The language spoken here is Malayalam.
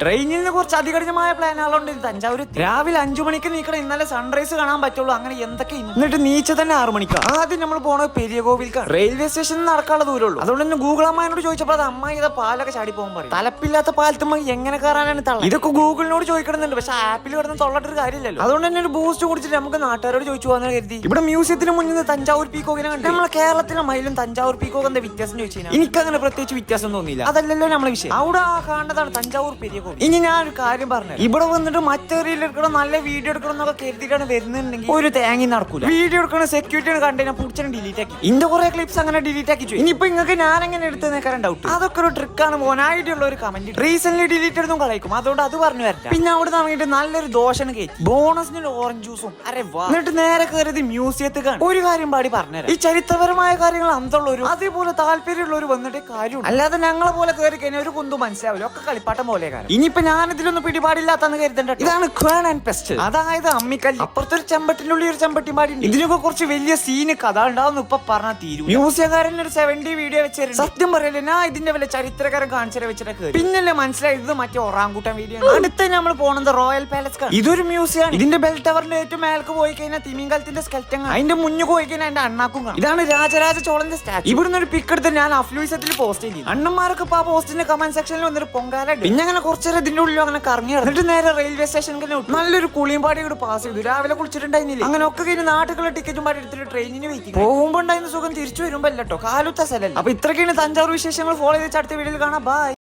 ട്രെയിനിന് കുറച്ച് അതികഠിനമായ പ്ലാനുകളുണ്ട്. തഞ്ചാവൂർ രാവിലെ 5 മണിക്ക് നീക്കണം. ഇന്നലെ സൺറൈസ് കാണാൻ പറ്റുള്ളൂ. അങ്ങനെ എന്തൊക്കെ എന്നിട്ട് നീച്ച തന്നെ 6 മണിക്കാണ്. ആദ്യം നമ്മൾ പോണത് പെരിയ കോവിൽക്കാണ്. റെയിൽവേ സ്റ്റേഷനിൽ നടക്കാനുള്ള ദൂരമുള്ളൂ. അതുകൊണ്ട് തന്നെ ഗൂഗിൾ അമ്മയോട് ചോദിച്ചപ്പോൾ അത് അമ്മ ഇതാ പാലൊക്കെ ചാടി പോകാൻ പറയും. തലപ്പില്ലാത്ത പാലത്തുമ്മ എങ്ങനെ കയറാനാണ് തള്ള. ഇതൊക്കെ ഗൂഗിളിനോട് ചോദിക്കണമെന്നുണ്ട്. പക്ഷെ ആപ്പിൽ കിടന്ന് തൊള്ളട്ടൊരു കാര്യമില്ലല്ലോ. അതുകൊണ്ട് തന്നെ ഒരു ബൂസ്റ്റ് കുടിച്ചിട്ട് നമുക്ക് നാട്ടുകാരോട് ചോദിച്ചു പോകാൻ കരുതി. ഇവിടെ മ്യൂസിയത്തിന് മുന്നിൽ തഞ്ചാവൂർ പീക്കോക്കിനെ കണ്ടു. നമ്മളെ കേരളത്തിലെ മയിലും തഞ്ചാവൂർ പീക്കോക്ക് എന്താ വ്യത്യാസം ചോദിച്ചാൽ എനിക്കങ്ങനെ പ്രത്യേകിച്ച് വ്യത്യാസം തോന്നിയില്ല. അതല്ലല്ലോ നമ്മളെ വിഷയം. അവിടെ കാണുന്നതാണ് തഞ്ചാവൂർ പെരിയ കോവിൽ. ഇനി ഞാൻ ഒരു കാര്യം പറഞ്ഞു, ഇവിടെ വന്നിട്ട് മറ്റേ റീൽ എടുക്കണം, നല്ല വീഡിയോ എടുക്കണം എന്നൊക്കെ കരുതിയിട്ടാണ് വരുന്നുണ്ടെങ്കിൽ ഒരു തേങ്ങി നടക്കൂല. വീഡിയോ എടുക്കണ സെക്യൂരിറ്റി കണ്ടു പൂച്ചനെ ഡിലീറ്റ് ആക്കി. ഇന്റെ കുറെ ക്ലിപ്സ് അങ്ങനെ ഡിലീറ്റ് ആക്കി. ഇനിയിപ്പോ നിങ്ങൾക്ക് ഞാൻ എങ്ങനെ എടുത്ത് നേക്കാനും ഡൗട്ട്. അതൊക്കെ ഒരു ട്രിക്കാണ്. മോനായിട്ടുള്ള ഒരു കമന്റ് റീസെന്റ് ഡിലീറ്റ് എടുത്തും കളയിക്കും. അതുകൊണ്ട് അത് പറഞ്ഞു വരട്ടെ. പിന്നെ അവിടെ തുടങ്ങിയിട്ട് നല്ലൊരു ദോഷം കയറ്റി ബോണസിന് ഓറഞ്ച് ജ്യൂസും. അരെ വാ. എന്നിട്ട് നേരെ കയറിയത് മ്യൂസിയത്തിൽ കാണും. ഒരു കാര്യം പാടി പറഞ്ഞുതരാം. ഈ ചരിത്രപരമായ കാര്യങ്ങൾ അന്തമുള്ളവരും അതേപോലെ താല്പര്യമുള്ളവർ വന്നിട്ട് കാര്യമുള്ളൂ. അല്ലാതെ ഞങ്ങളെ പോലെ കയറി കഴിഞ്ഞാൽ ഒരു കുന്തും മനസ്സിലാവില്ല. ഒക്കെ കളിപ്പാട്ടം പോലെ കാര്യം. ഇനിയിപ്പോ ഞാൻ ഇതിലൊന്നും പിടിപാടില്ലാത്തന്ന് കരുതണ്ട. ഇതാണ് ക്വാൻ ആൻഡ് പെസ്റ്റ്, അതായത് അമ്മിക്കല്ല്. അപ്പുറത്തൊരു ചെമ്പട്ടിന്റെ ഉള്ളിൽ ഒരു ചെമ്പട്ടി പാടി. ഇതിനൊക്കെ കുറച്ച് വലിയ സീന് കഥ ഉണ്ടാവും. ഇപ്പൊ പറഞ്ഞാൽ തീരും. മ്യൂസിയക്കാരൻ ഒരു 70 വീഡിയോ വെച്ചായിരുന്നു. സത്യം പറയല്ലേ, ഞാൻ ഇതിന്റെ വല്ല ചരിത്രകാരൻ കാണിച്ചു വെച്ചിട്ട് പിന്നല്ലേ മനസ്സിലായത് മറ്റേ ഒറാങ്കൂട്ടൻ വീഡിയോ. അടുത്ത നമ്മൾ പോണത് റോയൽ പാലസ്. ഇതൊരു മ്യൂസിയം. ഇതിന്റെ ബെൽ ടവറിന്റെ ഏറ്റവും മേൽക്ക് പോയി കഴിഞ്ഞാൽ തിമിംഗലത്തിന്റെ സ്കെൽറ്റൻ. അതിന്റെ മുന്നു പോയി കഴിഞ്ഞാൽ എന്റെ അണ്ണാക്കും കാണും. ഇതാണ് രാജരാജ ചോളന്റെ സ്റ്റാച്ചു. ഇവിടുന്ന് ഒരു പിക്ക് എടുത്ത് ഞാൻ അഫ്ലൂസത്തിൽ പോസ്റ്റ് ചെയ്തു. അണ്ണന്മാരൊക്കെ ഇപ്പൊ ആ പോസ്റ്റിന്റെ കമന്റ് സെക്ഷനിൽ വന്നിട്ട് പൊങ്കാല. പിന്നെ അങ്ങനെ കുറച്ചേരം ഇതിന്റെ ഉള്ളിൽ അങ്ങനെ കറങ്ങി എന്നിട്ട് നേരെ റെയിൽവേ സ്റ്റേഷനിൽ നല്ലൊരു കുളിയും പാടി കൂടെ പാസ് ചെയ്തു. രാവിലെ കുളിച്ചിട്ടുണ്ടായിരുന്നില്ല. അങ്ങനെ ഒക്കെ കഴിഞ്ഞ് നാട്ടുകളുടെ ടിക്കറ്റും പാടി എടുത്തിട്ട് ട്രെയിനിന് വെയിറ്റ് പോകുമ്പോൾ ഉണ്ടായിരുന്ന സുഖം തിരിച്ചു വരുമ്പോ അല്ലട്ടോ കാലുത്ത സ്ഥലം. അപ്പൊ ഇത്രയൊക്കെയാണ് തഞ്ചാവൂർ വിശേഷങ്ങൾ. ഫോളോ ചെയ്ത് അടുത്ത വീഡിയോയിൽ കാണാം. ബൈ.